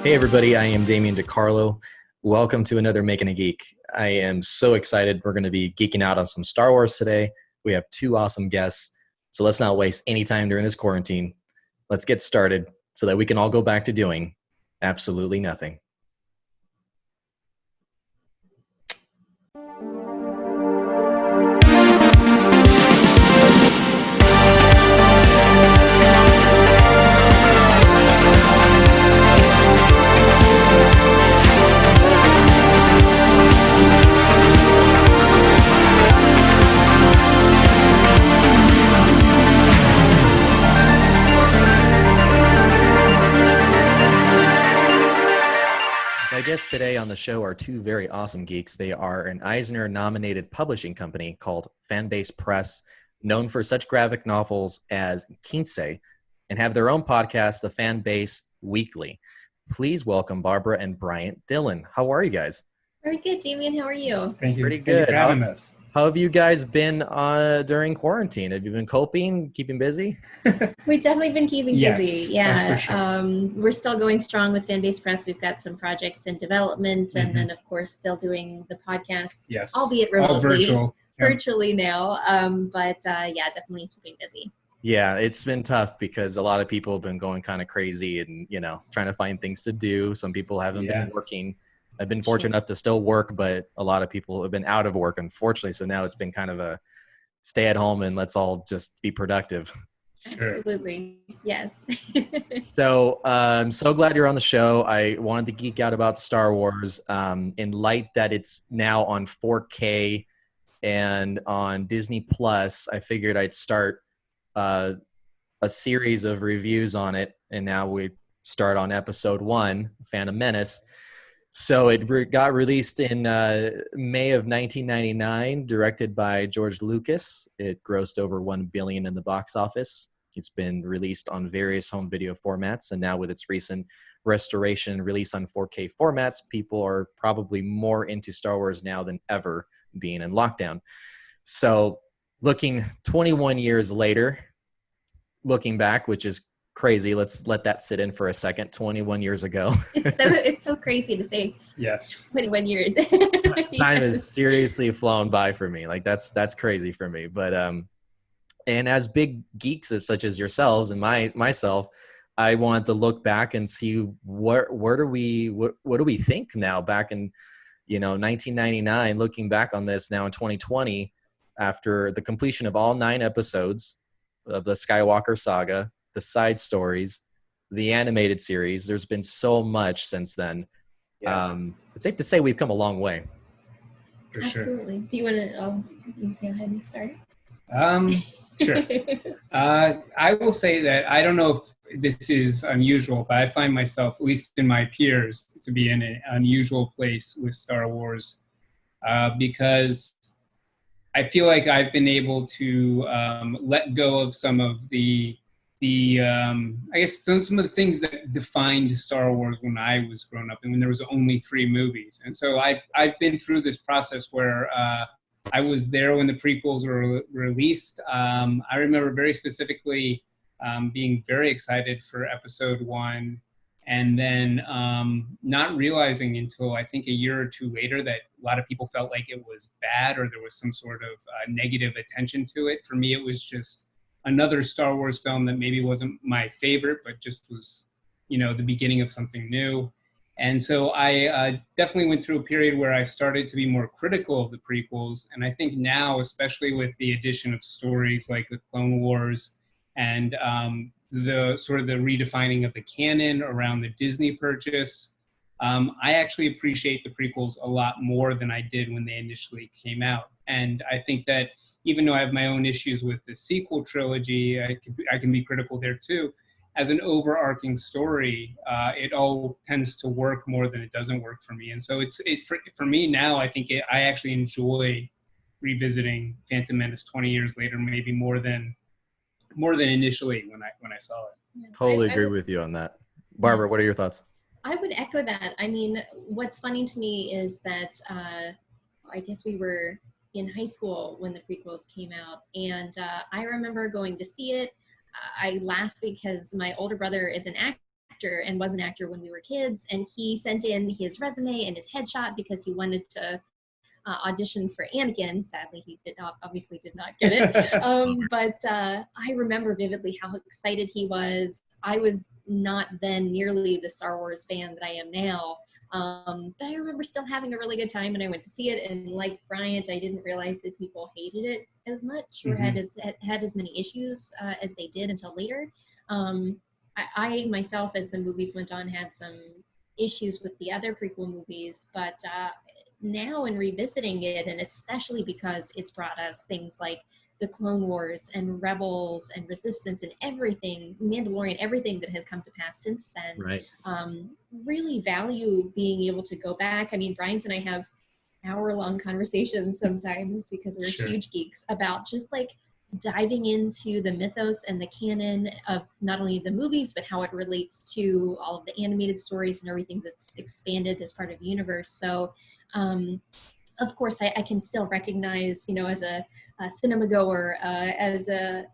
Hey everybody, I am Damian DiCarlo. Welcome to another Making a Geek. I am so excited. We're going to be geeking out on some Star Wars today. We have two awesome guests, so let's not waste any time during this quarantine. Let's get started so that we can all go back to doing absolutely nothing. My guests today on the show are two very awesome geeks. They are an Eisner-nominated publishing company called Fanbase Press, known for such graphic novels as Quince, and have their own podcast, the Fanbase Weekly. Please welcome Barbra and Bryant Dillon. How are you guys? Very good, Damian. How are you? Thank you. Pretty Thank you good. for having us. How have you guys been during quarantine? Have you been coping, keeping busy? We've definitely been keeping Yes, busy. that's Yeah, for sure. we're still going strong with Fanbase Press. We've got some projects in development, and then of course still doing the podcast, Yes. albeit All remotely, virtual. now. Yeah, definitely keeping busy. Yeah, it's been tough because a lot of people have been going kind of crazy and, trying to find things to do. Some people haven't been working. I've been fortunate enough to still work, but a lot of people have been out of work, unfortunately. So now it's been kind of a stay at home and let's all just be productive. Sure. Absolutely. Yes. So I'm so glad you're on the show. I wanted to geek out about Star Wars in light that it's now on 4K and on Disney Plus. I figured I'd start a series of reviews on it, and now we start on episode 1, Phantom Menace. So it got released in May of 1999, directed by George Lucas. It grossed over $1 billion in the box office. It's been released on various home video formats, and now with its recent restoration and release on 4K formats, people are probably more into Star Wars now than ever, being in lockdown. So looking 21 years later, looking back, which is crazy. Let's let that sit in for a second. 21 years ago. It's so crazy to say. Yes. 21 years. Time has seriously flown by for me. Like that's crazy for me. But and as big geeks as such as yourselves and myself, I wanted to look back and see what do we think now back in 1999. Looking back on this now in 2020, after the completion of all 9 episodes of the Skywalker saga, the side stories, the animated series. There's been so much since then. Yeah. It's safe to say we've come a long way. For Absolutely. sure. Do you want to you go ahead and start? Sure. I will say that I don't know if this is unusual, but I find myself, at least in my peers, to be in an unusual place with Star Wars because I feel like I've been able to let go of some of the I guess some of the things that defined Star Wars when I was growing up and when there was only 3 movies. And so I've been through this process where I was there when the prequels were released. I remember very specifically being very excited for episode 1, and then not realizing until I think a year or 2 later that a lot of people felt like it was bad or there was some sort of negative attention to it. For me, it was just another Star Wars film that maybe wasn't my favorite, but just was, the beginning of something new. And so I definitely went through a period where I started to be more critical of the prequels. And I think now, especially with the addition of stories like the Clone Wars and the sort of the redefining of the canon around the Disney purchase, I actually appreciate the prequels a lot more than I did when they initially came out. And I think that even though I have my own issues with the sequel trilogy, I can be critical there too. As an overarching story, it all tends to work more than it doesn't work for me. And so for me now, I think I actually enjoy revisiting Phantom Menace 20 years later, maybe more than initially when I saw it. Yeah. Totally agree with you on that. Barbra, what are your thoughts? I would echo that. I mean, what's funny to me is that I guess we were in high school when the prequels came out, and I remember going to see it. I laughed because my older brother is an actor actor and was an actor when we were kids, and he sent in his resume and his headshot because he wanted to audition for Anakin. Sadly, he obviously did not get it. But I remember vividly how excited he was. I was not then nearly the Star Wars fan that I am now. But I remember still having a really good time, and I went to see it. And like Bryant, I didn't realize that people hated it as much or had as many issues as they did until later. I myself, as the movies went on, had some issues with the other prequel movies, but now in revisiting it, and especially because it's brought us things like the Clone Wars and Rebels and Resistance and everything, Mandalorian, everything that has come to pass since then, Right. Really value being able to go back. I mean, Bryant and I have hour-long conversations sometimes because we're huge geeks about just like diving into the mythos and the canon of not only the movies, but how it relates to all of the animated stories and everything that's expanded as part of the universe. So, of course, I can still recognize, you know, as a cinema goer, as an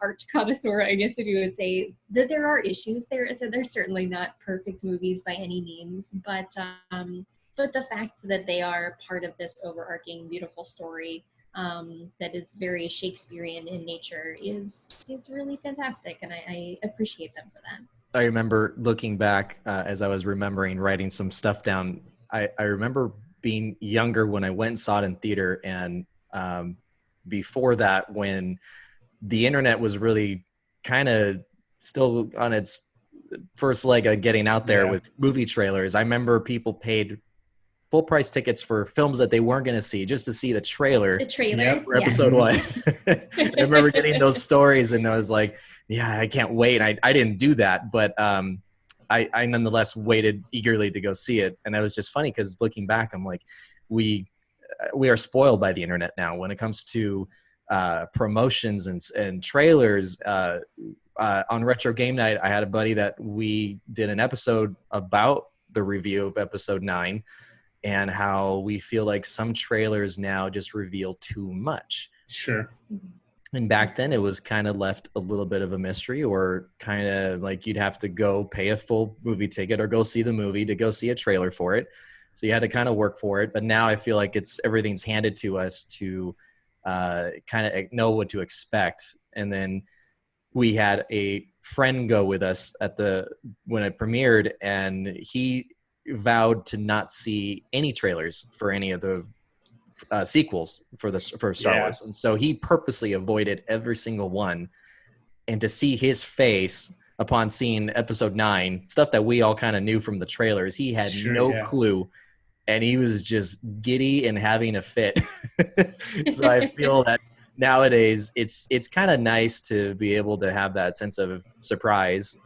art connoisseur, I guess if you would say, that there are issues there. They're certainly not perfect movies by any means, but the fact that they are part of this overarching beautiful story that is very Shakespearean in nature is really fantastic, and I appreciate them for that. I remember looking back as I was writing some stuff down. I remember being younger when I went and saw it in theater, and before that, when the internet was really kind of still on its first leg of getting out there with movie trailers. I remember people paid full price tickets for films that they weren't going to see just to see the trailer. For episode 1. I remember getting those stories, and I was like, yeah, I can't wait. I didn't do that, but I nonetheless waited eagerly to go see it. And it was just funny because looking back, I'm like, we are spoiled by the internet now when it comes to promotions and trailers. On Retro Game Night, I had a buddy that we did an episode about the review of episode 9 and how we feel like some trailers now just reveal too much. And back then it was kind of left a little bit of a mystery, or kind of like you'd have to go pay a full movie ticket or go see the movie to go see a trailer for it. So you had to kind of work for it. But now I feel like everything's handed to us to kind of know what to expect. And then we had a friend go with us when it premiered, and he vowed to not see any trailers for any of the sequels for Star Wars. And so he purposely avoided every single one. And to see his face upon seeing episode 9, stuff that we all kind of knew from the trailers, he had no clue. And he was just giddy and having a fit. So I feel that nowadays it's kind of nice to be able to have that sense of surprise.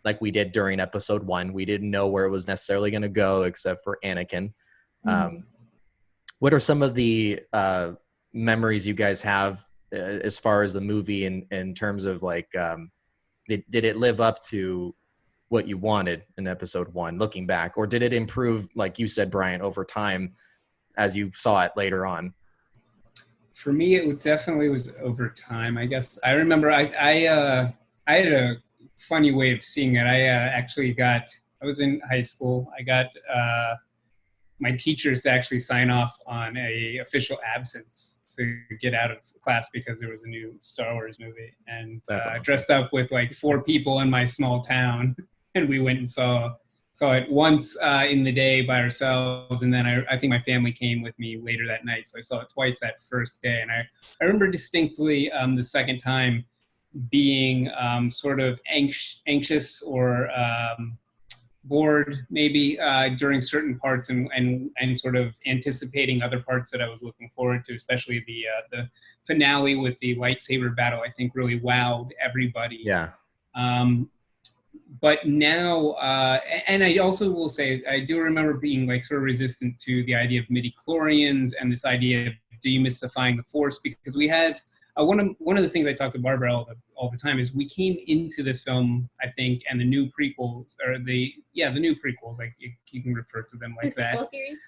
Like we did during episode 1. We didn't know where it was necessarily going to go except for Anakin. What are some of the memories you guys have as far as the movie in terms of like, did it live up to what you wanted in episode 1 looking back, or did it improve, like you said, Bryant, over time as you saw it later on? For me, it definitely was over time, I guess. I remember I had a funny way of seeing it. I was in high school. I got my teachers to actually sign off on a official absence to get out of class because there was a new Star Wars movie. And I dressed up with like 4 people in my small town, and we went and saw it once in the day by ourselves, and then I think my family came with me later that night, so I saw it twice that first day. And I remember distinctly the second time being sort of anxious or bored maybe during certain parts, and sort of anticipating other parts that I was looking forward to, especially the finale with the lightsaber battle. I think really wowed everybody. But now, and I also will say, I do remember being like sort of resistant to the idea of midi-chlorians and this idea of demystifying the Force, because we had one of the things I talk to Barbra all the time is we came into this film, I think, and the new prequels, or the new prequels, like you can refer to them like that. Series?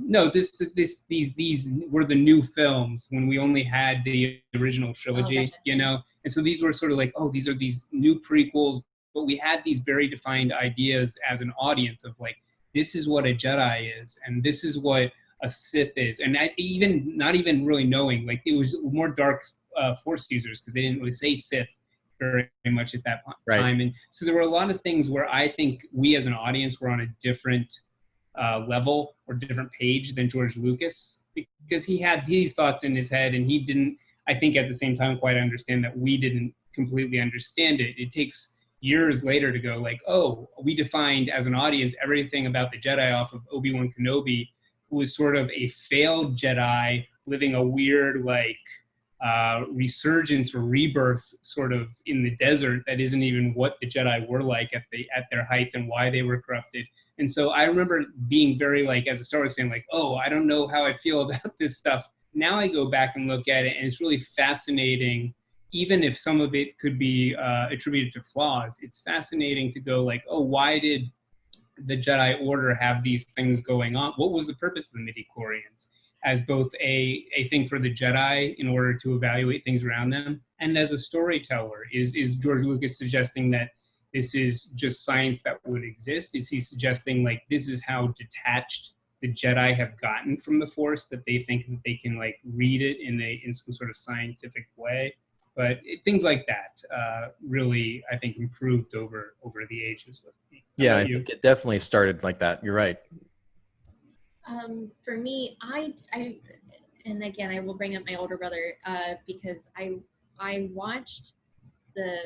No, these were the new films when we only had the original trilogy, you know, and so these were sort of like, oh, these are these new prequels but we had these very defined ideas as an audience of like, this is what a Jedi is, and this is what a Sith is. And even not even really knowing, like, it was more dark Force users, because they didn't really say Sith very much at that time. And so there were a lot of things where I think we as an audience were on a different level or different page than George Lucas, because he had these thoughts in his head, and he didn't, I think, at the same time quite understand that we didn't completely understand it. It takes years later to go like, oh, we defined as an audience everything about the Jedi off of Obi-Wan Kenobi, who was sort of a failed Jedi living a weird like resurgence or rebirth sort of in the desert that isn't even what the Jedi were like at their height and why they were corrupted. And so I remember being very like, as a Star Wars fan, like, oh, I don't know how I feel about this stuff. Now I go back and look at it, and it's really fascinating. Even if some of it could be attributed to flaws, it's fascinating to go like, oh, why did the Jedi Order have these things going on? What was the purpose of the midichlorians? As both a thing for the Jedi in order to evaluate things around them, and as a storyteller. Is George Lucas suggesting that this is just science that would exist? Is he suggesting like this is how detached the Jedi have gotten from the Force, that they think that they can like read it in some sort of scientific way? But things like that really, I think, improved over the ages with me. Yeah, I think it definitely started like that. You're right. For me, I and again, I will bring up my older brother because I watched the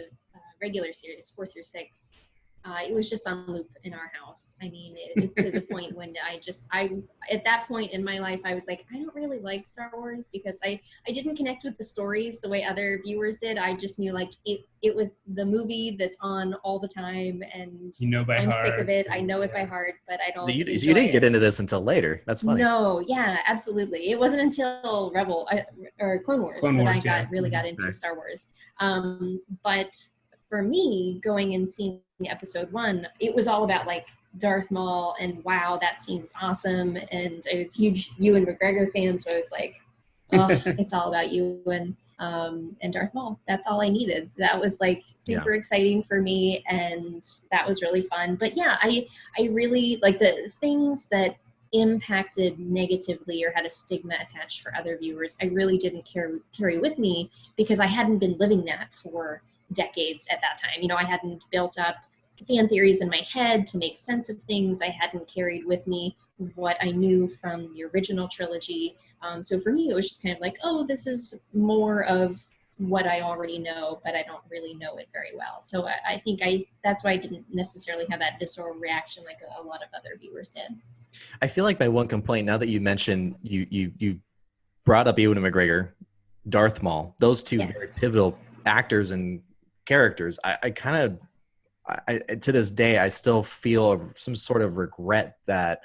regular series 4 through 6. It was just on loop in our house. I mean, it to the point when I at that point in my life, I was like, I don't really like Star Wars because I didn't connect with the stories the way other viewers did. I just knew like it was the movie that's on all the time, and I'm sick of it. I know it by heart, but I don't. You didn't get into this until later. That's funny. No, yeah, absolutely. It wasn't until Clone Wars that I really got into Star Wars. But for me, going and seeing episode 1, it was all about like Darth Maul, and wow, that seems awesome. And I was a huge Ewan McGregor fan, so I was like, oh, it's all about Ewan and Darth Maul. That's all I needed. That was like super exciting for me, and that was really fun. But yeah, I really like the things that impacted negatively or had a stigma attached for other viewers. I really didn't carry with me because I hadn't been living that for decades at that time. You know, I hadn't built up fan theories in my head to make sense of things. I hadn't carried with me what I knew from the original trilogy. So for me, it was just kind of like, oh, this is more of what I already know, but I don't really know it very well. So I think that's why I didn't necessarily have that visceral reaction like a lot of other viewers did. I feel like my one complaint, now that you mentioned, you brought up Ewan McGregor, Darth Maul, those two very pivotal actors and characters. I to this day, I still feel some sort of regret that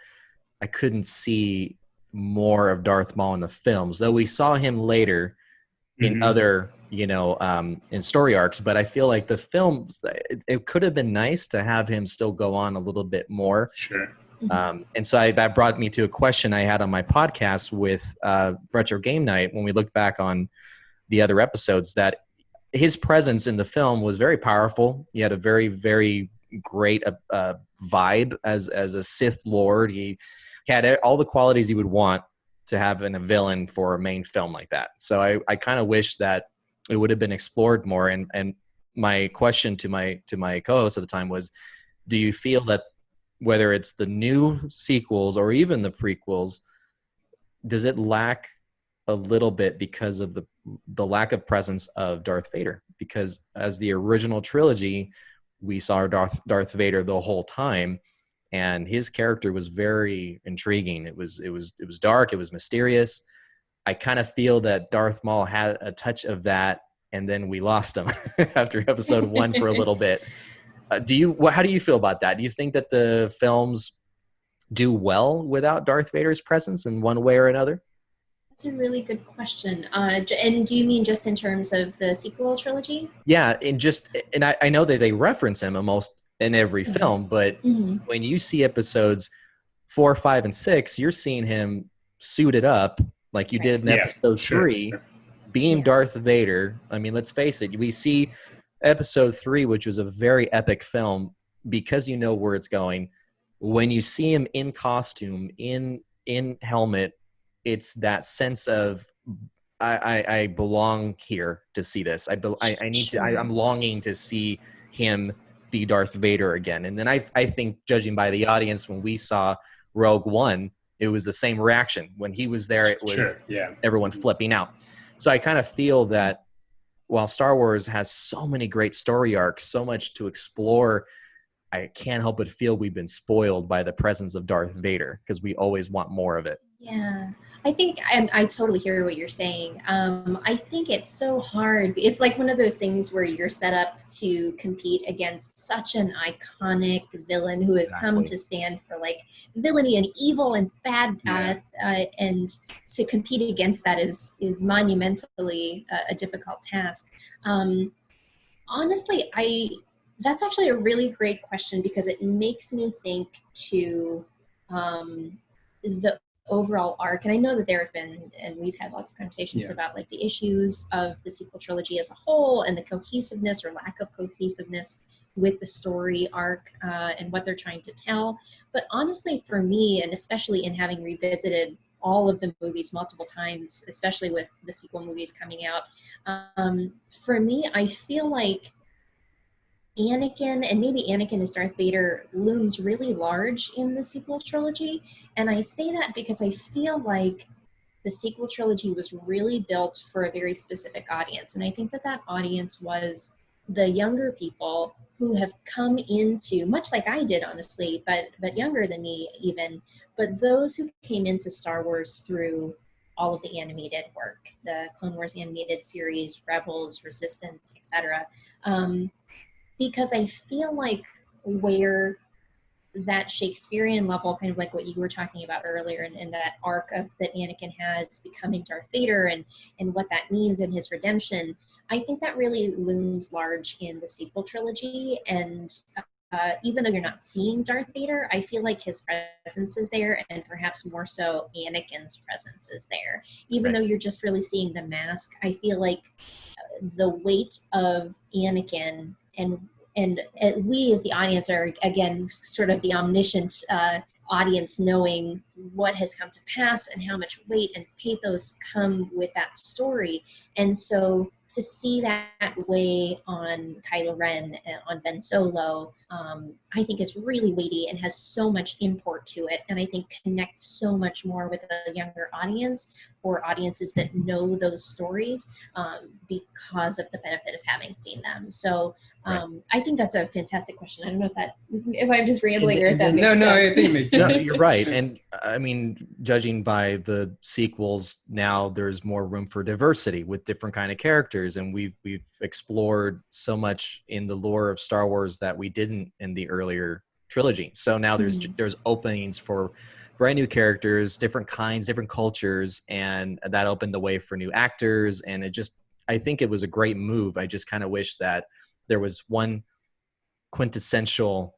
I couldn't see more of Darth Maul in the films, though we saw him later in other, in story arcs. But I feel like the films, it could have been nice to have him still go on a little bit more. Sure. And so that brought me to a question I had on my podcast with Retro Game Night when we looked back on the other episodes, that his presence in the film was very powerful. He had a very, very great vibe as a Sith Lord. He had all the qualities you would want to have in a villain for a main film like that. So I kind of wish that it would have been explored more. And my question to my co-host at the time was, do you feel that whether it's the new sequels or even the prequels, does it lack a little bit because of the lack of presence of Darth Vader? Because as the original trilogy, we saw Darth Vader the whole time, and his character was very intriguing. It was dark, it was mysterious. I kind of feel that Darth Maul had a touch of that, and then we lost him after episode 1 for a little bit. How do you feel about that? Do you think that the films do well without Darth Vader's presence in one way or another? That's a really good question. And do you mean just in terms of the sequel trilogy? Yeah, and I know that they reference him almost in every film, but when you see episodes 4, 5, and 6, you're seeing him suited up like you did in episode 3, being Darth Vader. I mean, let's face it, we see Episode 3, which was a very epic film, because you know where it's going, when you see him in costume, in helmet, it's that sense of I belong here to see this. I need to. I'm longing to see him be Darth Vader again. And then I think, judging by the audience, when we saw Rogue One, it was the same reaction. When he was there, it was everyone flipping out. So I kind of feel that while Star Wars has so many great story arcs, so much to explore, I can't help but feel we've been spoiled by the presence of Darth Vader, because we always want more of it. Yeah, I think I totally hear what you're saying. I think it's so hard. It's like one of those things where you're set up to compete against such an iconic villain who has come to stand for like villainy and evil and bad, and to compete against that is monumentally a difficult task. Honestly, that's actually a really great question, because it makes me think to the overall arc. And I know that there have been, and we've had lots of conversations about like the issues of the sequel trilogy as a whole, and the cohesiveness or lack of cohesiveness with the story arc and what they're trying to tell. But honestly, for me, and especially in having revisited all of the movies multiple times, especially with the sequel movies coming out, for me, I feel like Anakin, and maybe Anakin as Darth Vader, looms really large in the sequel trilogy. And I say that because I feel like the sequel trilogy was really built for a very specific audience. And I think that that audience was the younger people who have come into, much like I did, honestly, but younger than me even, but those who came into Star Wars through all of the animated work, the Clone Wars animated series, Rebels, Resistance, etc. Because I feel like where that Shakespearean level, kind of like what you were talking about earlier, and that arc of that Anakin has becoming Darth Vader and what that means in his redemption, I think that really looms large in the sequel trilogy. And even though you're not seeing Darth Vader, I feel like his presence is there, and perhaps more so Anakin's presence is there. Even though you're just really seeing the mask, I feel like the weight of Anakin and we as the audience are, again, sort of the omniscient audience, knowing what has come to pass and how much weight and pathos come with that story. And so to see that weigh on Kylo Ren, on Ben Solo, I think is really weighty and has so much import to it, and I think connects so much more with the younger audience, or audiences that know those stories because of the benefit of having seen them. So I think that's a fantastic question. I don't know if I'm just rambling or if that makes sense. No, I think it makes sense. No, you're right. And I mean, judging by the sequels, now there's more room for diversity with different kind of characters, and we've explored so much in the lore of Star Wars that we didn't in the earlier trilogy. So now there's openings for brand new characters, different kinds, different cultures, and that opened the way for new actors. And I think it was a great move. I just kind of wish that there was one quintessential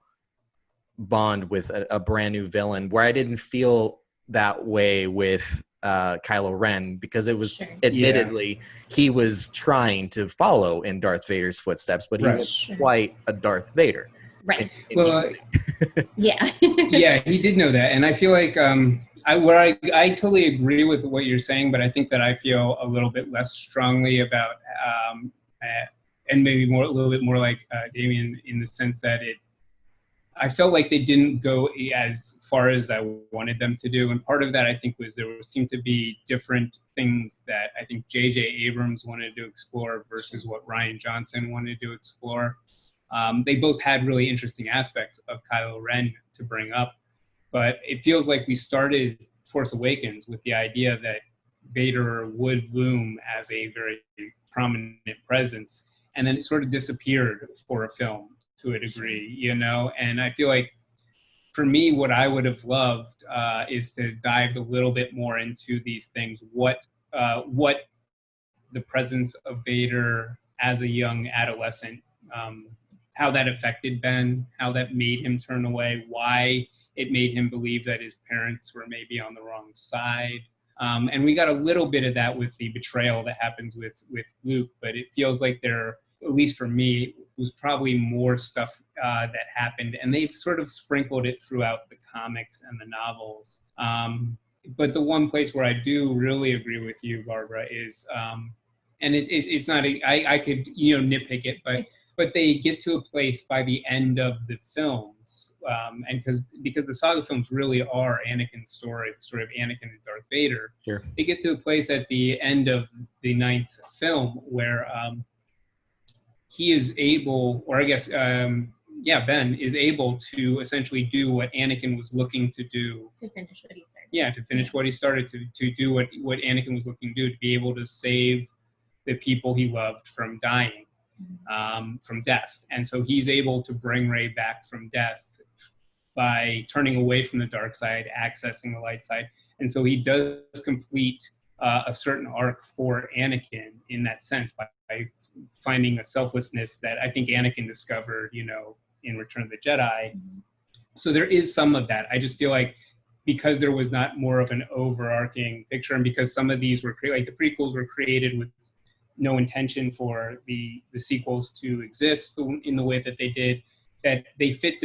bond with a brand new villain, where I didn't feel that way with Kylo Ren, because it was admittedly he was trying to follow in Darth Vader's footsteps, but he was quite a Darth Vader. Right. Yeah, he did know that, and I feel like I totally agree with what you're saying, but I think that I feel a little bit less strongly about, and maybe a little bit more like Damien, in the sense that I felt like they didn't go as far as I wanted them to do. And part of that, I think, was there seemed to be different things that I think J.J. Abrams wanted to explore versus what Rian Johnson wanted to explore. They both had really interesting aspects of Kylo Ren to bring up, but it feels like we started Force Awakens with the idea that Vader would loom as a very prominent presence, and then it sort of disappeared for a film to a degree, you know? And I feel like, for me, what I would have loved is to dive a little bit more into these things. What the presence of Vader as a young adolescent, how that affected Ben, how that made him turn away, why it made him believe that his parents were maybe on the wrong side. And we got a little bit of that with the betrayal that happens with Luke, but it feels like at least for me, was probably more stuff that happened, and they've sort of sprinkled it throughout the comics and the novels. But the one place where I do really agree with you, Barbara, is, and it's not, I could, nitpick it, but they get to a place by the end of the films, and because the saga films really are Anakin's story, the story of Anakin and Darth Vader. Sure. They get to a place at the end of the 9th film where he is able, or I guess, Ben is able to essentially do what Anakin was looking to do. To finish what he started. Yeah, to finish what he started, to do what Anakin was looking to do, to be able to save the people he loved from dying, from death. And so he's able to bring Rey back from death by turning away from the dark side, accessing the light side. And so he does complete a certain arc for Anakin in that sense by finding a selflessness that I think Anakin discovered, in Return of the Jedi. Mm-hmm. So there is some of that. I just feel like because there was not more of an overarching picture, and because some of these were like the prequels were created with no intention for the sequels to exist in the way that they did, that they fit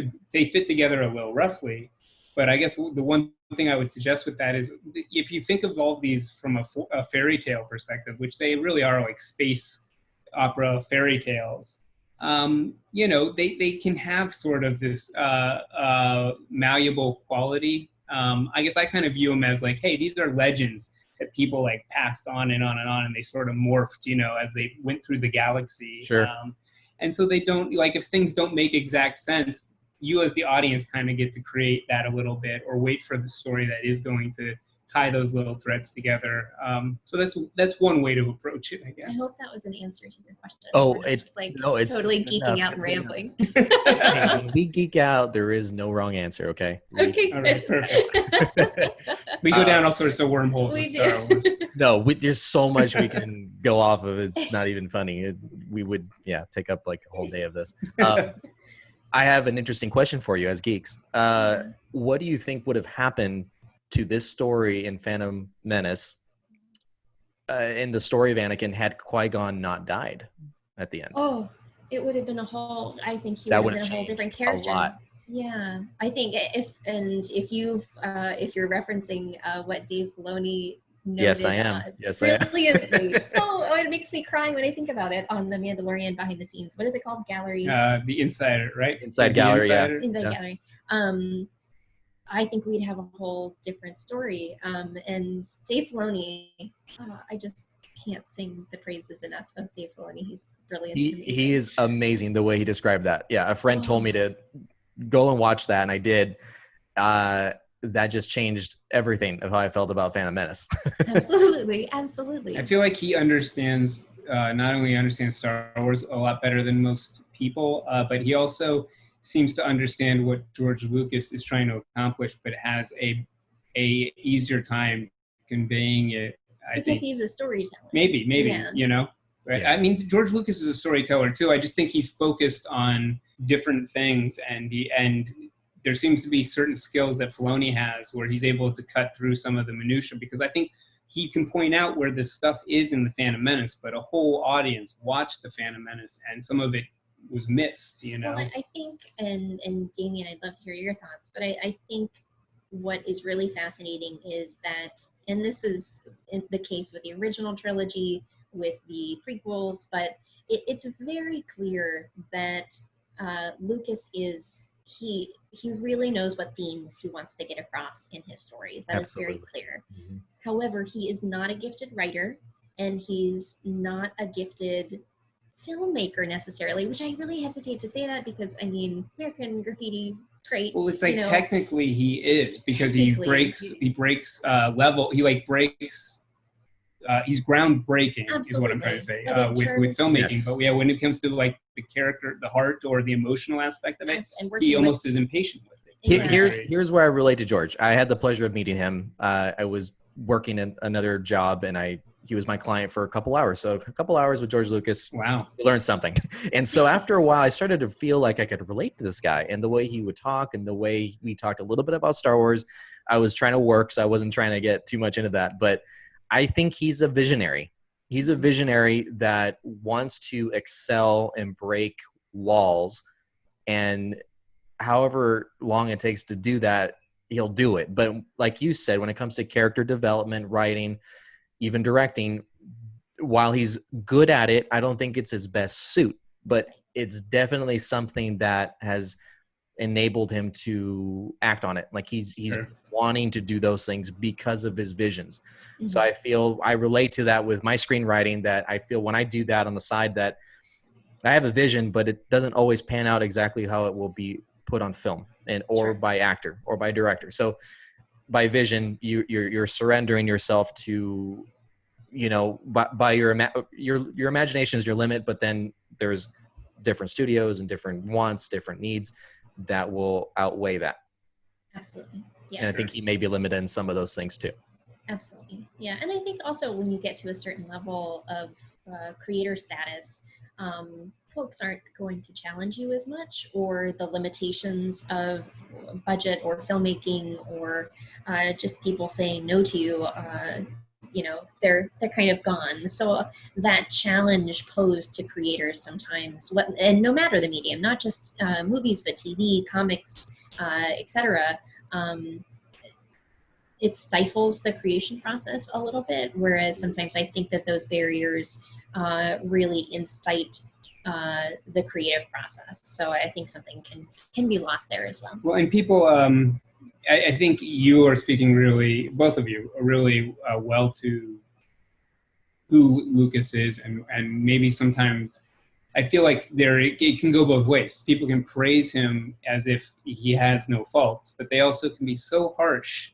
together a little roughly. But I guess the one thing I would suggest with that is, if you think of all of these from a fairy tale perspective, which they really are, like space opera fairy tales, they can have sort of this malleable quality. I guess I kind of view them as like, hey, these are legends that people like passed on and on and on, and they sort of morphed, as they went through the galaxy. Sure. And so they don't, like, if things don't make exact sense, you as the audience kind of get to create that a little bit, or wait for the story that is going to tie those little threads together. So that's one way to approach it, I guess. I hope that was an answer to your question. Oh, it's totally geeking out and rambling. When we geek out, there is no wrong answer. Okay. Okay. All right, perfect. We go down all sorts of wormholes with Star Wars. No, there's so much we can go off of. It's not even funny. We would, take up like a whole day of this. I have an interesting question for you as geeks. What do you think would have happened to this story in Phantom Menace, in the story of Anakin, had Qui-Gon not died at the end? Oh, it would have been I think he would have been a whole different character. A lot. Yeah, I think if you're referencing what Dave Filoni noted, yes, I am. Brilliantly. So it makes me cry when I think about it on the Mandalorian behind the scenes. What is it called? Gallery. The Insider, right? Inside Gallery. Inside Gallery. I think we'd have a whole different story. And Dave Filoni, I just can't sing the praises enough of Dave Filoni. He's brilliant. He is amazing the way he described that. Yeah, a friend told me to go and watch that, and I did. That just changed everything of how I felt about Phantom Menace. Absolutely. I feel like he understands, not only understands Star Wars a lot better than most people, but he also seems to understand what George Lucas is trying to accomplish, but has a easier time conveying it. I think he's a storyteller. Maybe, right? Yeah. I mean, George Lucas is a storyteller too. I just think he's focused on different things, and there seems to be certain skills that Filoni has where he's able to cut through some of the minutia, because I think he can point out where this stuff is in the Phantom Menace, but a whole audience watched the Phantom Menace and some of it was missed, Well, I think, and Damien, I'd love to hear your thoughts, but I think what is really fascinating is that, and this is the case with the original trilogy, with the prequels, but it's very clear that Lucas he really knows what themes he wants to get across in his stories. That Absolutely. Is very clear. Mm-hmm. However, he is not a gifted writer, and he's not a gifted filmmaker necessarily, which I really hesitate to say that, because I mean, American Graffiti, great. Well, it's like technically he is, because he breaks level. He like breaks. He's groundbreaking, Absolutely. Is what I'm trying to say, with filmmaking. Yes. But yeah, when it comes to like the character, the heart, or the emotional aspect of it, he almost is impatient with it. Here's where I relate to George. I had the pleasure of meeting him. I was working in another job, and he was my client for a couple hours. So a couple hours with George Lucas. Wow. Learned something. And so after a while, I started to feel like I could relate to this guy, and the way he would talk, and the way we talked a little bit about Star Wars. I was trying to work, so I wasn't trying to get too much into that. But I think he's a visionary. he's a visionary that wants to excel and break walls, and however long it takes to do that, he'll do it. But like you said, when it comes to character development, writing, even directing, while he's good at it, I don't think it's his best suit, but it's definitely something that has enabled him to act on it. Like he's Sure. wanting to do those things because of his visions. Mhm. So I feel I relate to that with my screenwriting, that I feel when I do that on the side, that I have a vision, but it doesn't always pan out exactly how it will be put on film, and or Sure. by actor or by director. So by vision, you're surrendering yourself to, you know, by your imagination is your limit, but then there's different studios and different wants, different needs that will outweigh that. Absolutely. Yeah. And I think he may be limited in some of those things too. Absolutely. Yeah. And I think also when you get to a certain level of creator status, folks aren't going to challenge you as much, or the limitations of budget or filmmaking, or just people saying no to you, you know, they're kind of gone. So that challenge posed to creators sometimes, and no matter the medium, not just movies, but TV, comics, etc., it stifles the creation process a little bit, whereas sometimes I think that those barriers really incite the creative process. So I think something can be lost there as well. Well, and people, I think you are speaking really, both of you are really well to who Lucas is, and maybe sometimes I feel like it can go both ways. People can praise him as if he has no faults, but they also can be so harsh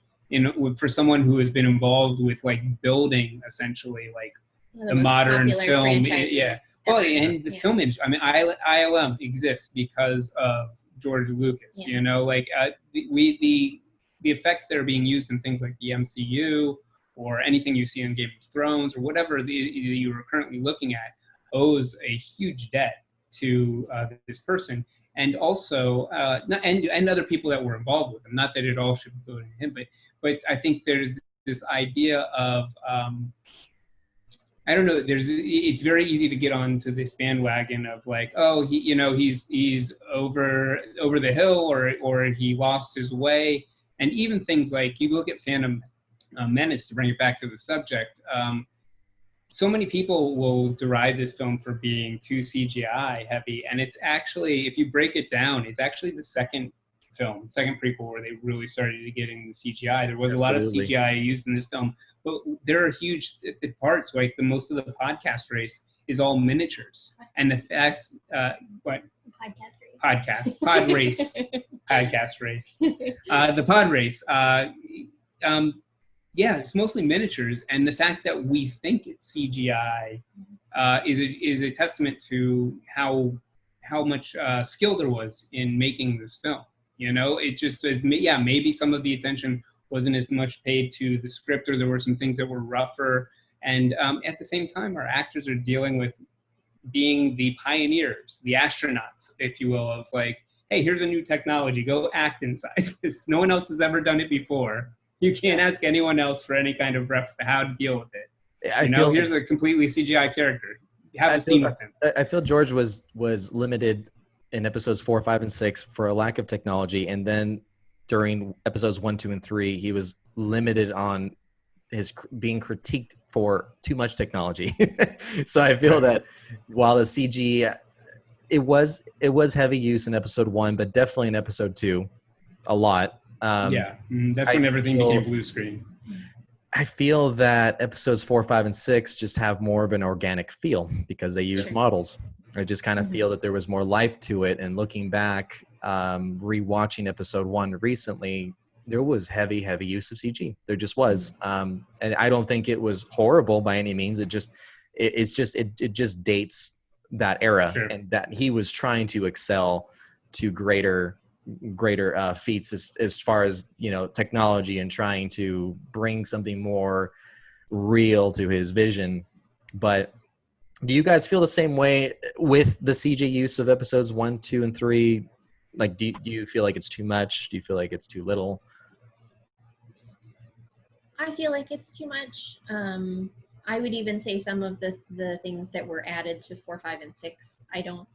for someone who has been involved with like building essentially like the modern film. Yeah. Well, and the film industry. I mean, ILM exists because of George Lucas. Yeah. You know, like the effects that are being used in things like the MCU or anything you see in Game of Thrones or whatever you are currently looking at owes a huge debt to this person, and also and other people that were involved with him. Not that it all should go to him, but I think there's this idea of I don't know. It's very easy to get onto this bandwagon of like, oh, he's over the hill, or he lost his way, and even things like you look at Phantom Menace, to bring it back to the subject. So many people will deride this film for being too CGI heavy, and it's actually, if you break it down, it's actually the second prequel where they really started to get into CGI. There was Absolutely. a lot of CGI used in this film, but there are huge parts, like most of the podcast race is all miniatures, and the fast pod race, the pod race. Yeah, it's mostly miniatures, and the fact that we think it's CGI is a testament to how much skill there was in making this film. You know, it just is. Yeah, maybe some of the attention wasn't as much paid to the script, or there were some things that were rougher. And at the same time, our actors are dealing with being the pioneers, the astronauts, if you will, of like, hey, here's a new technology, go act inside this. No one else has ever done it before. You can't ask anyone else for any kind of how to deal with it. Here's a completely CGI character. Have a scene with him. I feel George was limited in episodes 4, 5, and 6 for a lack of technology, and then during episodes 1, 2, and 3, he was limited on his being critiqued for too much technology. So I feel that while the CG, it was heavy use in episode 1, but definitely in episode 2, a lot. That's when everything became blue screen. I feel that episodes 4, 5, and 6 just have more of an organic feel because they used models. I just kind of feel that there was more life to it. And looking back, rewatching episode 1 recently, there was heavy use of CG. There just was, and I don't think it was horrible by any means. It just dates that era, and that he was trying to excel to greater feats as far as, you know, technology, and trying to bring something more real to his vision. But do you guys feel the same way with the CG use of episodes 1, 2, and 3? Like, do you feel like it's too much? Do you feel like it's too little? I feel like it's too much. I would even say some of the things that were added to 4, 5, and 6, I don't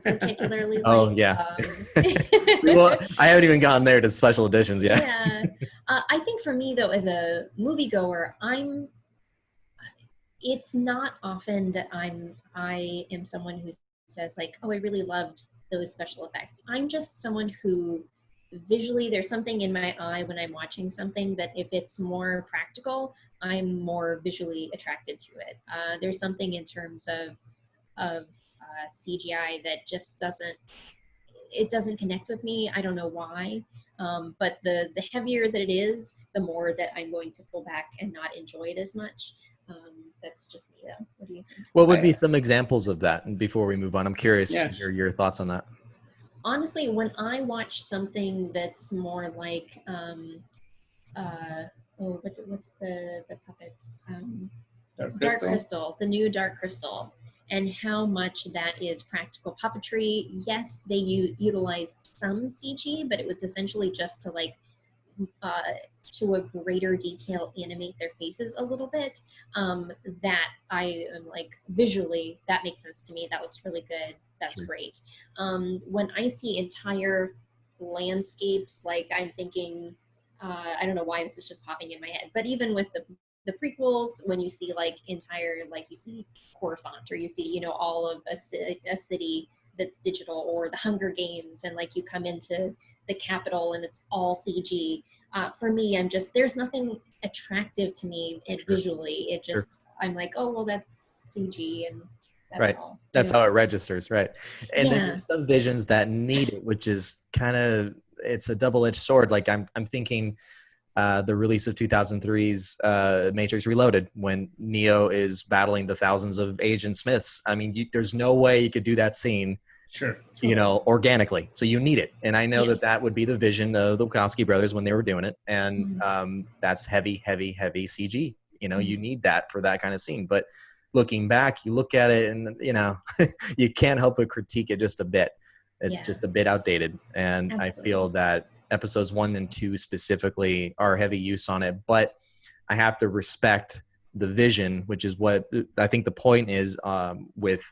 particularly Oh like. yeah. Well, I haven't even gotten there to special editions yet. Yeah. I think for me though, as a moviegoer, it's not often that I am someone who says like, oh, I really loved those special effects. I'm just someone who visually, there's something in my eye when I'm watching something that if it's more practical, I'm more visually attracted to it. There's something in terms of CGI that just doesn't connect with me. I don't know why. But the heavier that it is, the more that I'm going to pull back and not enjoy it as much. That's just me though. What do you think? What would be some examples of that? And before we move on, I'm curious to hear your thoughts on that. Honestly, when I watch something that's more like, what's the puppets? Dark Crystal, the new Dark Crystal, and how much that is practical puppetry. Yes, they utilized some CG, but it was essentially just to like to a greater detail animate their faces a little bit. That I am like, visually, that makes sense to me. That looks really good. That's great. When I see entire landscapes, like I'm thinking, I don't know why this is just popping in my head, but even with the prequels, when you see like entire, like you see Coruscant, or you see, you know, all of a city that's digital, or the Hunger Games, and like you come into the Capitol and it's all CG. For me, there's nothing attractive to me visually. It just, I'm like, oh, well, that's CG, and that's all. That's how it registers, right? And then there's some visions that need it, which is kind of, it's a double-edged sword. Like I'm thinking the release of 2003's Matrix Reloaded, when Neo is battling the thousands of Agent Smiths. I mean, there's no way you could do that scene, you know, organically. So you need it. And I know that would be the vision of the Wachowski brothers when they were doing it. And that's heavy, heavy, heavy CG. You know, you need that for that kind of scene. But looking back, you look at it and, you know, you can't help but critique it just a bit. It's just a bit outdated. And I feel that episodes 1 and 2 specifically are heavy use on it, but I have to respect the vision, which is what I think the point is with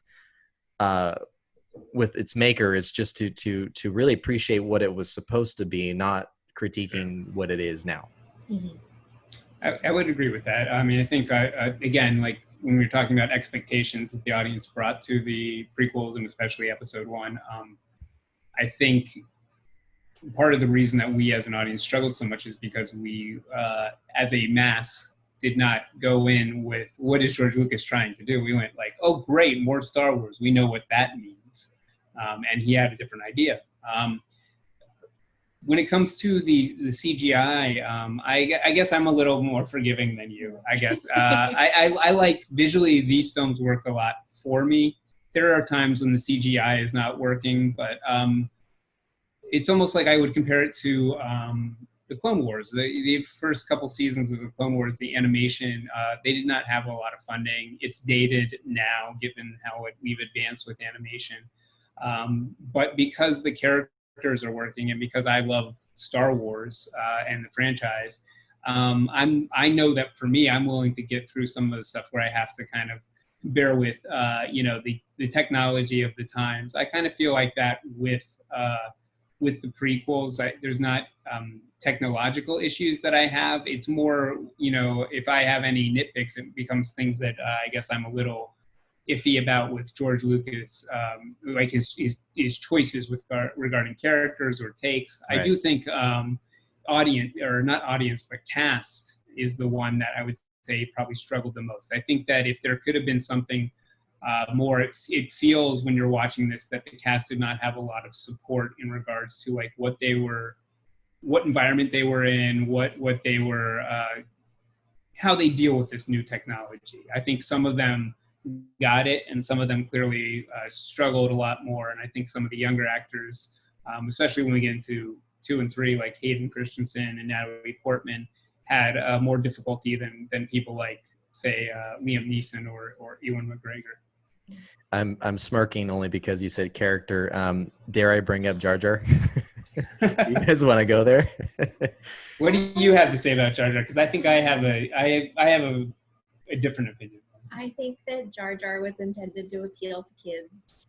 its maker, is just to really appreciate what it was supposed to be, not critiquing what it is now. I would agree with that. I mean, I think again, like when we were talking about expectations that the audience brought to the prequels, and especially episode 1, I think part of the reason that we as an audience struggled so much is because we, as a mass, did not go in with, what is George Lucas trying to do? We went like, oh, great, more Star Wars. We know what that means. And he had a different idea. When it comes to the CGI, I guess I'm a little more forgiving than you, I guess. I like, visually, these films work a lot for me. There are times when the CGI is not working, but it's almost like I would compare it to the Clone Wars. The first couple seasons of the Clone Wars, the animation, they did not have a lot of funding. It's dated now, given how we've advanced with animation. But because the characters are working, and because I love Star Wars and the franchise, I know that for me, I'm willing to get through some of the stuff where I have to kind of bear with, you know, the technology of the times. I kind of feel like that with the prequels. There's not technological issues that I have. It's more, you know, if I have any nitpicks, it becomes things that I guess I'm a little iffy about with George Lucas, like his choices with regarding characters or takes. Right. I do think audience, or not audience, but cast is the one that I would say probably struggled the most. I think that if there could have been something more, it feels when you're watching this that the cast did not have a lot of support in regards to like what environment they were in, what they were, how they deal with this new technology. I think some of them got it, and some of them clearly struggled a lot more. And I think some of the younger actors, especially when we get into 2 and 3, like Hayden Christensen and Natalie Portman, had more difficulty than people like, say, Liam Neeson or Ewan McGregor. I'm smirking only because you said character. Dare I bring up Jar Jar? You guys want to go there? What do you have to say about Jar Jar? Because I think I have a different opinion. I think that Jar Jar was intended to appeal to kids,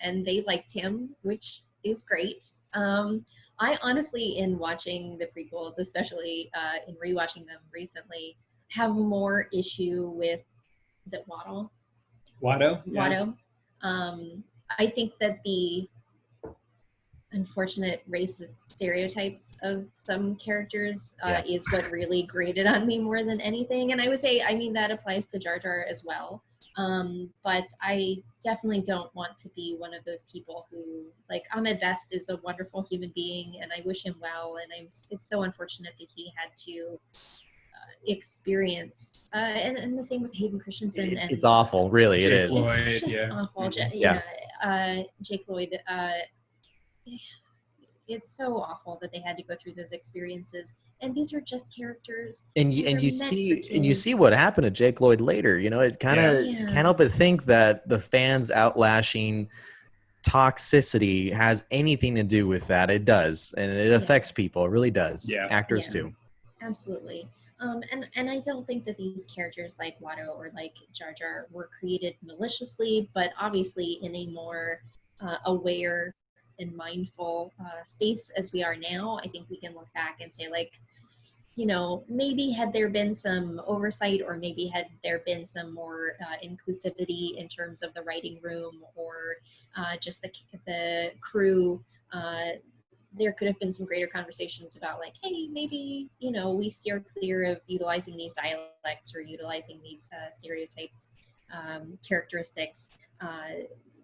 and they liked him, which is great. I honestly, in watching the prequels, especially in rewatching them recently, have more issue with, is it Waddle? Watto? Yeah. Watto. I think that the unfortunate racist stereotypes of some characters is what really grated on me more than anything. And I would say, I mean, that applies to Jar Jar as well. But I definitely don't want to be one of those people who, like, Ahmed Best is a wonderful human being and I wish him well. And it's so unfortunate that he had to experience, and the same with Hayden Christensen. And It's awful, really. Jake It is. Lloyd, it's just awful. Jake Lloyd. It's so awful that they had to go through those experiences, and these are just characters. And you see what happened to Jake Lloyd later. You know, it kind of can't help but think that the fans outlashing toxicity has anything to do with that. It does, and it affects people. It really does. Yeah. Actors too. Absolutely. And I don't think that these characters like Watto or like Jar Jar were created maliciously, but obviously in a more aware and mindful space as we are now. I think we can look back and say, like, you know, maybe had there been some oversight, or maybe had there been some more inclusivity in terms of the writing room, or just the crew, there could have been some greater conversations about, like, hey, maybe, you know, we steer clear of utilizing these dialects or utilizing these stereotyped characteristics.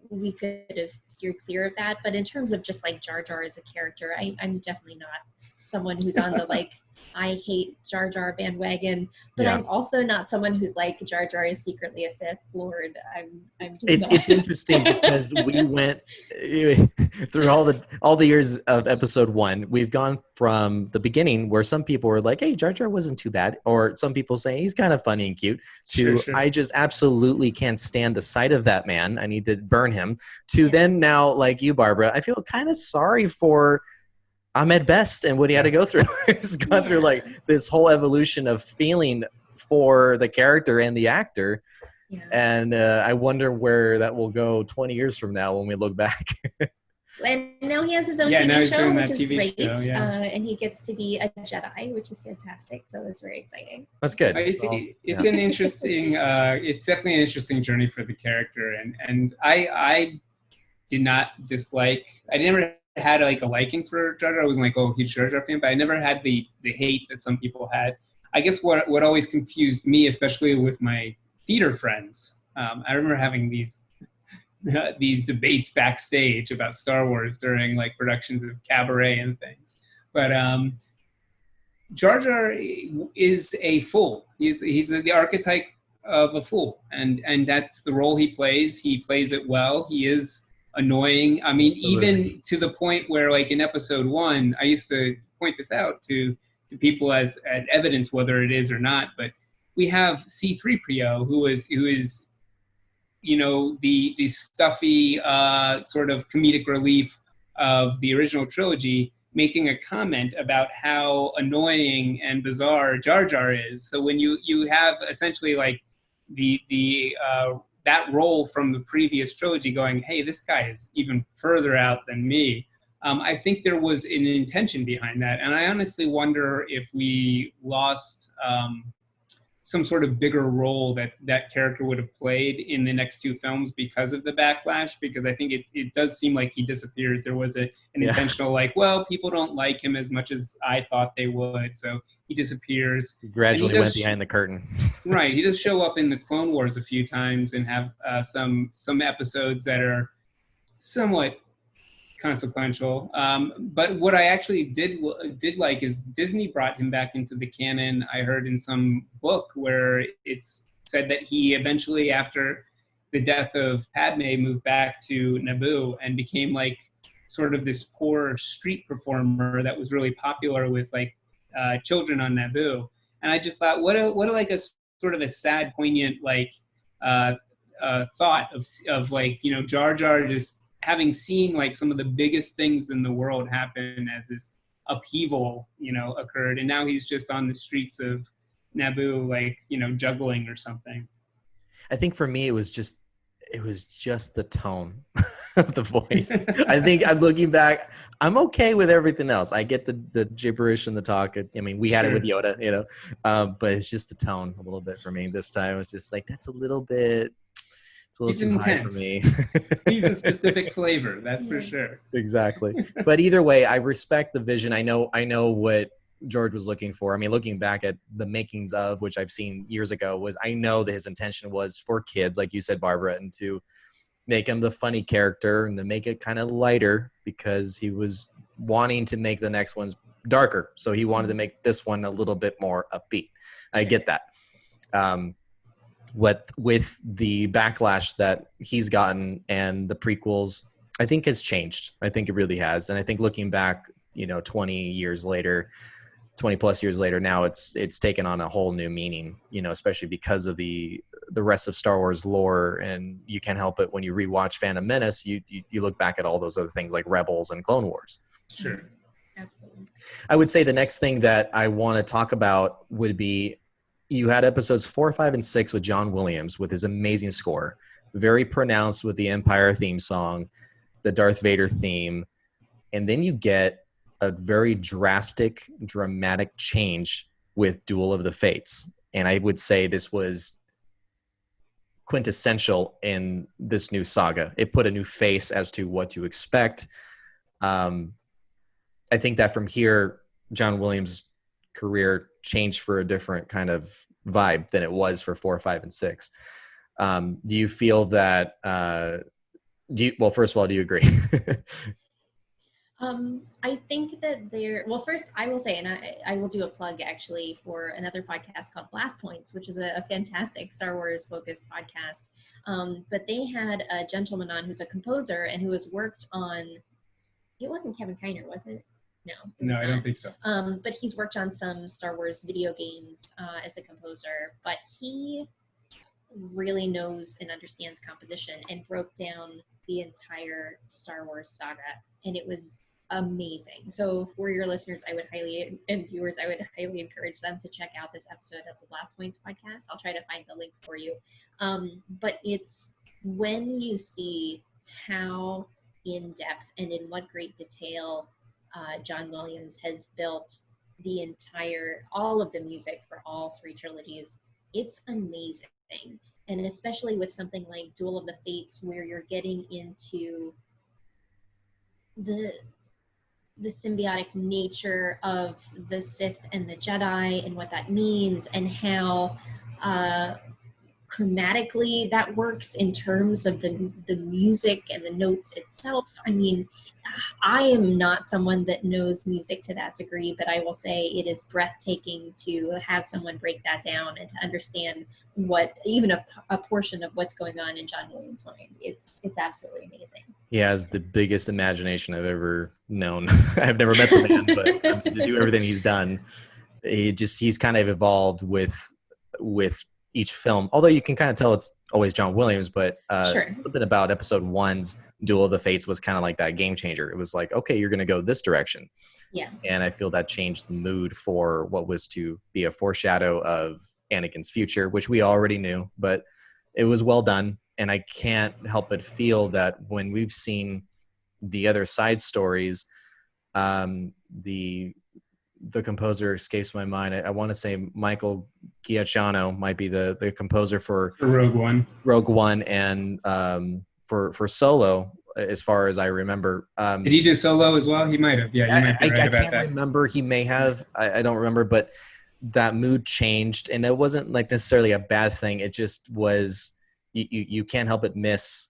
We could have steered clear of that. But in terms of just like Jar Jar as a character, I'm definitely not someone who's on the like, I hate Jar Jar bandwagon, but I'm also not someone who's like, Jar Jar is secretly a Sith Lord. I'm just it's interesting because we went through all the years of episode 1. We've gone from the beginning where some people were like, hey, Jar Jar wasn't too bad, or some people saying he's kind of funny and cute, to Sure. I just absolutely can't stand the sight of that man, I need to burn him, to then now, like you, Barbara, I feel kind of sorry for Ahmed Best and what he had to go through. He's gone through like this whole evolution of feeling for the character and the actor. Yeah. And I wonder where that will go 20 years from now when we look back. And now he has his own TV show, which is great. And he gets to be a Jedi, which is fantastic. So it's very exciting. That's good. It's an interesting, it's definitely an interesting journey for the character. And I did not dislike, I never had like a liking for Jar Jar. I wasn't like, oh, huge Jar Jar fan, but I never had the hate that some people had. I guess what always confused me, especially with my theater friends, I remember having these debates backstage about Star Wars during like productions of Cabaret and things. But Jar Jar is a fool. He's the archetype of a fool, and that's the role he plays. He plays it well. He is annoying. I mean, even to the point where, like in episode 1, I used to point this out to people as evidence, whether it is or not. But we have C-3PO, who is you know, the stuffy sort of comedic relief of the original trilogy, making a comment about how annoying and bizarre Jar Jar is. So when you have essentially like the that role from the previous trilogy going, hey, this guy is even further out than me. I think there was an intention behind that. And I honestly wonder if we lost some sort of bigger role that character would have played in the next 2 films because of the backlash, because I think it does seem like he disappears. There was an intentional like, well, people don't like him as much as I thought they would, so he disappears. He gradually went behind the curtain. Right. He does show up in the Clone Wars a few times and have some episodes that are somewhat consequential. But what I actually did like is Disney brought him back into the canon. I heard in some book where it's said that he eventually, after the death of Padme, moved back to Naboo and became like sort of this poor street performer that was really popular with like children on Naboo. And I just thought, what a like a sort of a sad, poignant like thought of like, you know, Jar Jar just having seen like some of the biggest things in the world happen as this upheaval, you know, occurred, and now he's just on the streets of Naboo, like, you know, juggling or something. I think for me, it was just the tone of the voice. I think I'm looking back, I'm okay with everything else. I get the gibberish and the talk. I mean, we had it with Yoda, but it's just the tone a little bit for me this time. It was just like, it's a little He's too high for intense. me. He's a specific flavor, that's for sure. Exactly. But either way, I respect the vision. I know what George was looking for. I mean, looking back at the makings of, which I've seen years ago, I know that his intention was for kids, like you said, Barbara, and to make him the funny character and to make it kind of lighter because he was wanting to make the next ones darker. So he wanted to make this one a little bit more upbeat. I get that. With the backlash that he's gotten and the prequels, I think has changed. I think it really has. And I think looking back, 20 plus years later, now it's taken on a whole new meaning, especially because of the rest of Star Wars lore. And you can't help it when you rewatch Phantom Menace, you look back at all those other things like Rebels and Clone Wars. Sure. Absolutely. I would say the next thing that I want to talk about would be, you had episodes 4, 5, and 6 with John Williams with his amazing score, very pronounced with the Empire theme song, the Darth Vader theme, and then you get a very drastic, dramatic change with Duel of the Fates. And I would say this was quintessential in this new saga. It put a new face as to what to expect. I think that from here, John Williams' career changed for a different kind of vibe than it was for 4, 5, and 6. Do you feel that, well, first of all, do you agree? I think that first I will say, and I will do a plug actually for another podcast called Blast Points, which is a fantastic Star Wars focused podcast. But they had a gentleman on who's a composer and who has worked on, it wasn't Kevin Kiner, was it? No, I don't think so. But he's worked on some Star Wars video games as a composer, but he really knows and understands composition and broke down the entire Star Wars saga, and it was amazing. So for your listeners, and viewers, I would highly encourage them to check out this episode of the Blast Points podcast. I'll try to find the link for you. But it's when you see how in depth and in what great detail John Williams has built all of the music for all 3 trilogies, it's amazing. And especially with something like Duel of the Fates, where you're getting into the symbiotic nature of the Sith and the Jedi and what that means, and how chromatically that works in terms of the music and the notes itself. I mean, I am not someone that knows music to that degree, but I will say it is breathtaking to have someone break that down and to understand even a portion of what's going on in John Williams' mind. It's absolutely amazing. He has the biggest imagination I've ever known. I've never met the man, but to do everything he's done, he's kind of evolved with each film. Although you can kind of tell it's always John Williams, but Sure. Something about episode 1's Duel of the Fates was kind of like that game changer. It was like, okay, you're going to go this direction. Yeah. And I feel that changed the mood for what was to be a foreshadow of Anakin's future, which we already knew, but it was well done. And I can't help but feel that when we've seen the other side stories, the composer escapes my mind. I want to say Michael Giacchino might be the composer for Rogue One, and for Solo, as far as I remember. Did he do Solo as well? He might have. Yeah, you might be right I about can't that. remember. He may have. I don't remember, but that mood changed, and it wasn't like necessarily a bad thing. It just was. You can't help but miss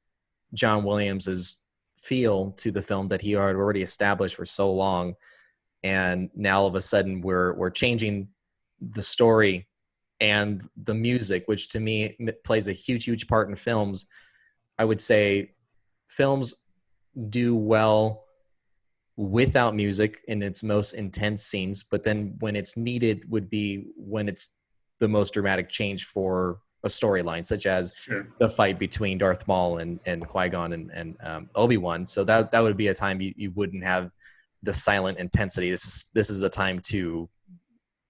John Williams's feel to the film that he had already established for so long. And now all of a sudden we're changing the story and the music, which to me plays a huge part in films. I would say films do well without music in its most intense scenes, but then when it's needed would be when it's the most dramatic change for a storyline, such as the fight between Darth Maul and Qui-Gon and Obi-Wan. So that would be a time you wouldn't have the silent intensity. This is a time to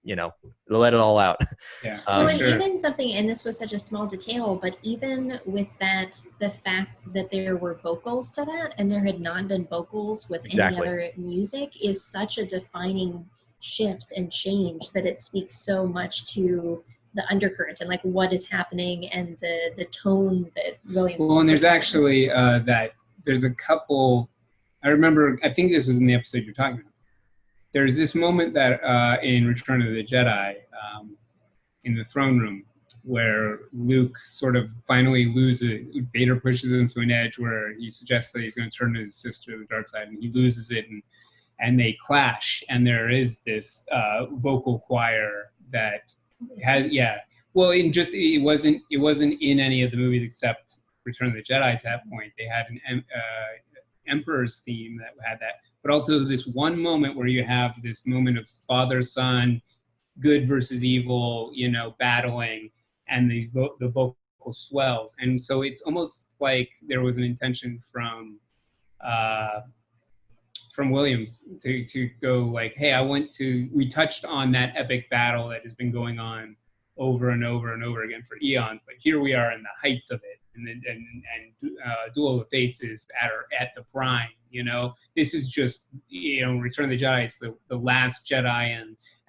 let it all out. Yeah. Well, and Sure. even something, and this was such a small detail, but even with that, the fact that there were vocals to that, and there had not been vocals with any Exactly. other music, is such a defining shift and change that it speaks so much to the undercurrent and like what is happening and the tone that Williams. Well, and there's looking for. actually there's a couple. I remember. I think this was in the episode you're talking about. There's this moment that in Return of the Jedi, in the throne room, where Luke sort of finally loses. Vader pushes him to an edge where he suggests that he's going to turn his sister to the dark side, and he loses it, and they clash. And there is this vocal choir that has, yeah. Well, it wasn't in any of the movies except Return of the Jedi. At that point, they had an Emperor's theme that had that. But also this one moment where you have this moment of father son, good versus evil, battling, and the vocal swells, and so it's almost like there was an intention from Williams to go like, hey, we touched on that epic battle that has been going on over and over and over again for eons, but here we are in the height of it, and Duel of the Fates is at the prime. This is just Return of the Jedi. It's the last Jedi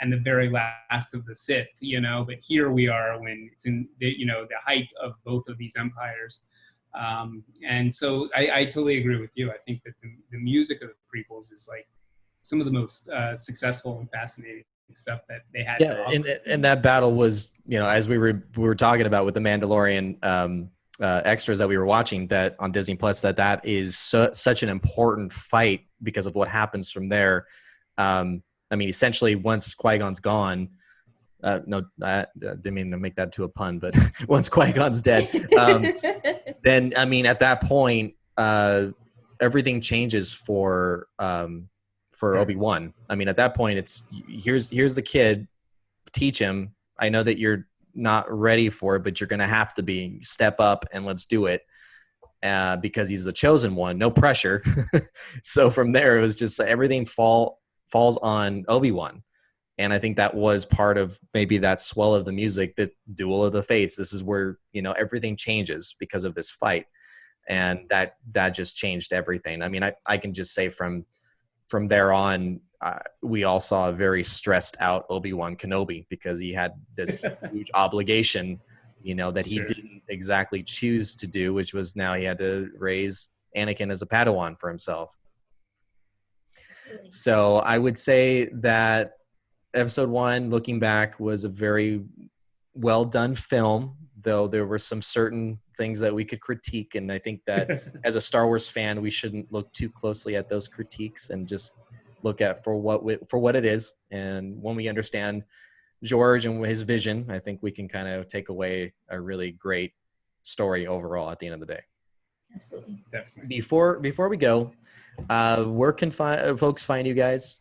and the very last of the Sith. But here we are when it's in the height of both of these empires. And so I totally agree with you. I think that the music of the prequels is like some of the most successful and fascinating stuff that they had. Yeah, and that battle was, as we were talking about with the Mandalorian extras that we were watching that on Disney Plus, that is such an important fight because of what happens from there. Essentially, once Qui-Gon's gone. No, I didn't mean to make that to a pun, but once Qui-Gon's dead, then at that point, everything changes for Obi-Wan. At that point, it's here's the kid, teach him. I know that you're not ready for it, but you're gonna have to be. Step up and let's do it, because he's the chosen one. No pressure. So from there, it was just everything falls on Obi-Wan. And I think that was part of maybe that swell of the music, the Duel of the Fates. This is where, everything changes because of this fight. And that just changed everything. I can just say from there on, we all saw a very stressed out Obi-Wan Kenobi because he had this huge obligation, that he didn't exactly choose to do, which was now he had to raise Anakin as a Padawan for himself. So I would say that Episode 1, looking back, was a very well done film, though there were some certain things that we could critique. And I think that as a Star Wars fan, we shouldn't look too closely at those critiques and just look at for what it is. And when we understand George and his vision, I think we can kind of take away a really great story overall at the end of the day. Absolutely. Definitely. Before we go, where can folks find you guys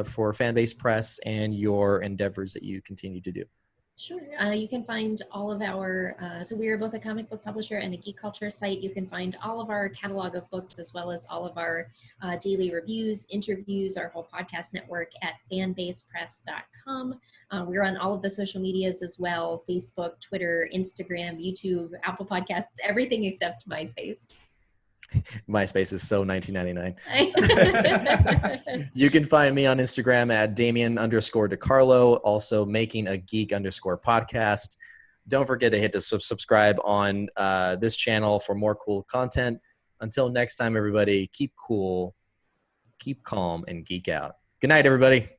for Fanbase Press and your endeavors that you continue to do? Sure. You can find all of our, so we are both a comic book publisher and a geek culture site. You can find all of our catalog of books as well as all of our daily reviews, interviews, our whole podcast network at fanbasepress.com. We're on all of the social medias as well: Facebook, Twitter, Instagram, YouTube, Apple Podcasts, everything except MySpace. MySpace is so 1999. You can find me on Instagram at Damien_DeCarlo, also making a geek_podcast. Don't forget to hit the subscribe on this channel for more cool content. Until next time, everybody, keep cool, keep calm, and geek out. Good night, everybody.